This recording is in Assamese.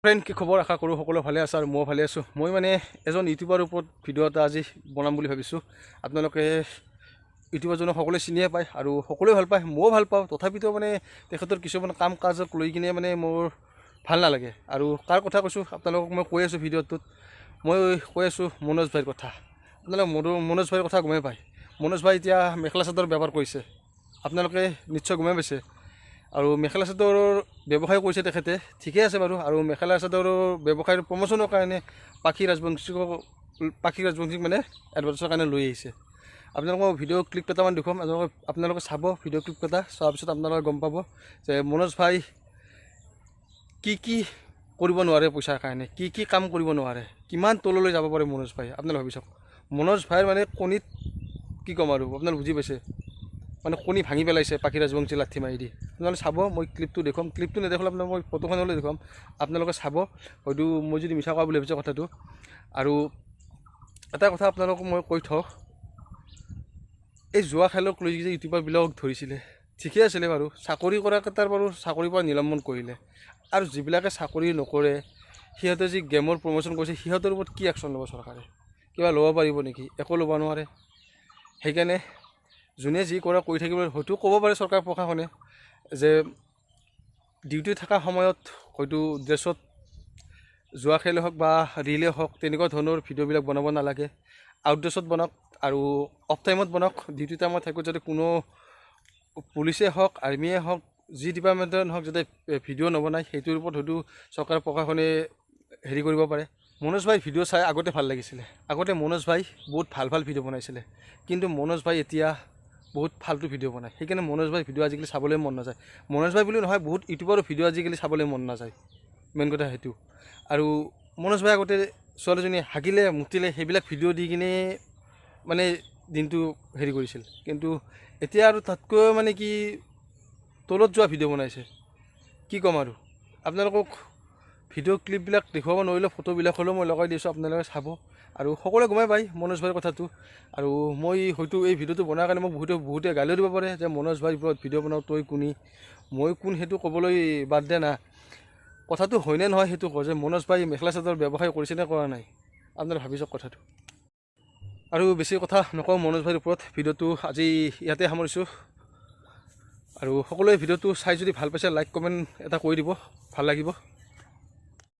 ফ্ৰেণ্ড কি খবৰ আশা কৰোঁ সকলো ভালে আছে আৰু মই ভালে আছোঁ। মই মানে এজন ইউটিউবাৰ ওপৰত ভিডিঅ' এটা আজি বনাম বুলি ভাবিছোঁ। আপোনালোকে ইউটিউবাৰজনক সকলোৱে চিনিয়ে পায় আৰু সকলোৱে ভাল পায়, ময়ো ভাল পাওঁ। তথাপিতো মানে তেখেতৰ কিছুমান কাম কাজক লৈ কিনে মানে মোৰ ভাল নালাগে। আৰু কাৰ কথা কৈছোঁ আপোনালোকক মই কৈ আছোঁ ভিডিঅ'টোত, মই কৈ আছোঁ মনোজ ভাইৰ কথা। আপোনালোকে মনোজ ভাইৰ কথা গমেই পায়। মনোজ ভাই এতিয়া মেখেলা চাদৰ বেপাৰ কৰিছে, আপোনালোকে নিশ্চয় গমেই পাইছে। আৰু মেখেলা চাদৰৰ ব্যৱসায় কৰিছে তেখেতে, ঠিকে আছে বাৰু। আৰু মেখেলা চাদৰৰ ব্যৱসায়ৰ প্ৰমোচনৰ কাৰণে পাখি ৰাজবংশীক মানে এডভাৰ্টাইজৰ কাৰণে লৈ আহিছে। আপোনালোকক ভিডিঅ' ক্লিপ কেইটামান দেখুৱাম, আপোনালোকে চাব ভিডিঅ' ক্লিপ কেইটা। চোৱাৰ পিছত আপোনালোকে গম পাব যে মনোজ ভাই কি কৰিব নোৱাৰে পইচাৰ কাৰণে, কি কাম কৰিব নোৱাৰে, কিমান তললৈ যাব পাৰে মনোজ ভাই। আপোনালোকে ভাবি চাওক, মনোজ ভাইৰ মানে কণীত কি ক'ম আৰু, আপোনালোকে বুজি পাইছে, মানে কণী ভাঙি পেলাইছে পাখি ৰাজবংশী লাঠি মাৰি দি। আপোনালোকে চাব, মই ক্লিপটো দেখুৱাম। ক্লিপটো নেদেখিলে আপোনালোকে মই ফটোখন হ'লে দেখুৱাম, আপোনালোকে চাব। হয়তো মই যদি মিছা কোৱা বুলি ভাবিছে কথাটো। আৰু এটা কথা আপোনালোকক মই কৈ থওঁ, এই জুৱা খেলক লৈ যে ইউটিউবাৰবিলাকক ধৰিছিলে, ঠিকে আছিলে বাৰু। চাকৰি কৰাকেইটাৰ বাৰু চাকৰিৰ পৰা নিলম্বন কৰিলে, আৰু যিবিলাকে চাকৰি নকৰে সিহঁতে যি গেমৰ প্ৰমোচন কৰিছে সিহঁতৰ ওপৰত কি একশ্যন ল'ব চৰকাৰে? কিবা ল'ব পাৰিব নেকি? একো ল'ব নোৱাৰে। সেইকাৰণে যোনে যি কৰে কৰি থাকিব। হয়তো ক'ব পাৰে চৰকাৰ প্ৰশাসনে যে ডিউটি থকা সময়ত হয়তো ড্ৰেছত জুৱা খেলে হওক বা ৰীলে হওক তেনেকুৱা ধৰণৰ ভিডিঅ'বিলাক বনাব নালাগে, আউটড্ৰেছত বনাওক আৰু অফ টাইমত বনাওক। ডিউটি টাইমত থাকোঁ যাতে কোনো পুলিচে হওক আৰ্মিয়ে হওক যি ডিপাৰ্টমেণ্টে হওক যাতে ভিডিঅ' নবনায়, সেইটোৰ ওপৰত হয়তো চৰকাৰ প্ৰশাসনে হেৰি কৰিব পাৰে। মনোজ ভাই ভিডিঅ' চাই আগতে ভাল লাগিছিলে, আগতে মনোজ ভাই বহুত ভাল ভিডিঅ' বনাইছিলে। কিন্তু মনোজ ভাই এতিয়া বহুত ফাল্টু ভিডিঅ' বনায়, সেইকাৰণে মনোজ ভাই ভিডিঅ' আজিকালি চাবলৈ মন নাযায়। মনোজ ভাই বুলি নহয়, বহুত ইউটিউবাৰৰ ভিডিঅ' আজিকালি চাবলৈ মন নাযায়, মেইন কথা সেইটো। আৰু মনোজ ভাই আগতে ছোৱালীজনী হাগিলে মুতিলে সেইবিলাক ভিডিঅ' দি কিনে মানে দিনটো হেৰি কৰিছিল। কিন্তু এতিয়া আৰু তাতকৈ মানে কি তলত যোৱা ভিডিঅ' বনাইছে, কি ক'ম আৰু। আপোনালোকক ভিডিঅ' ক্লিপবিলাক দেখুৱাব নোৱাৰিলেও ফটোবিলাক হ'লেও মই লগাই দিছোঁ, আপোনালোকে চাব। আৰু সকলোৱে গমেই পায় মনোজ ভাইৰ কথাটো। আৰু মই হয়তো এই ভিডিঅ'টো বনোৱাৰ কাৰণে মোক বহুতে গালিও দিব পাৰে যে মনোজ ভাইৰ ওপৰত ভিডিঅ' বনাওঁ, তই কোনি, মই কোন সেইটো ক'বলৈ বাদ দে না। কথাটো হয়নে নহয় সেইটো কওঁ যে মনোজ ভাই মেখেলা চাদৰ ব্যৱসায় কৰিছে নে কৰা নাই, আপোনালোকে ভাবি চাওক কথাটো। আৰু বেছি কথা নকওঁ মনোজ ভাইৰ ওপৰত, ভিডিঅ'টো আজি ইয়াতে সামৰিছোঁ। আৰু সকলোৱে ভিডিঅ'টো চাই যদি ভাল পাইছে লাইক কমেণ্ট এটা কৰি দিব, ভাল লাগিব।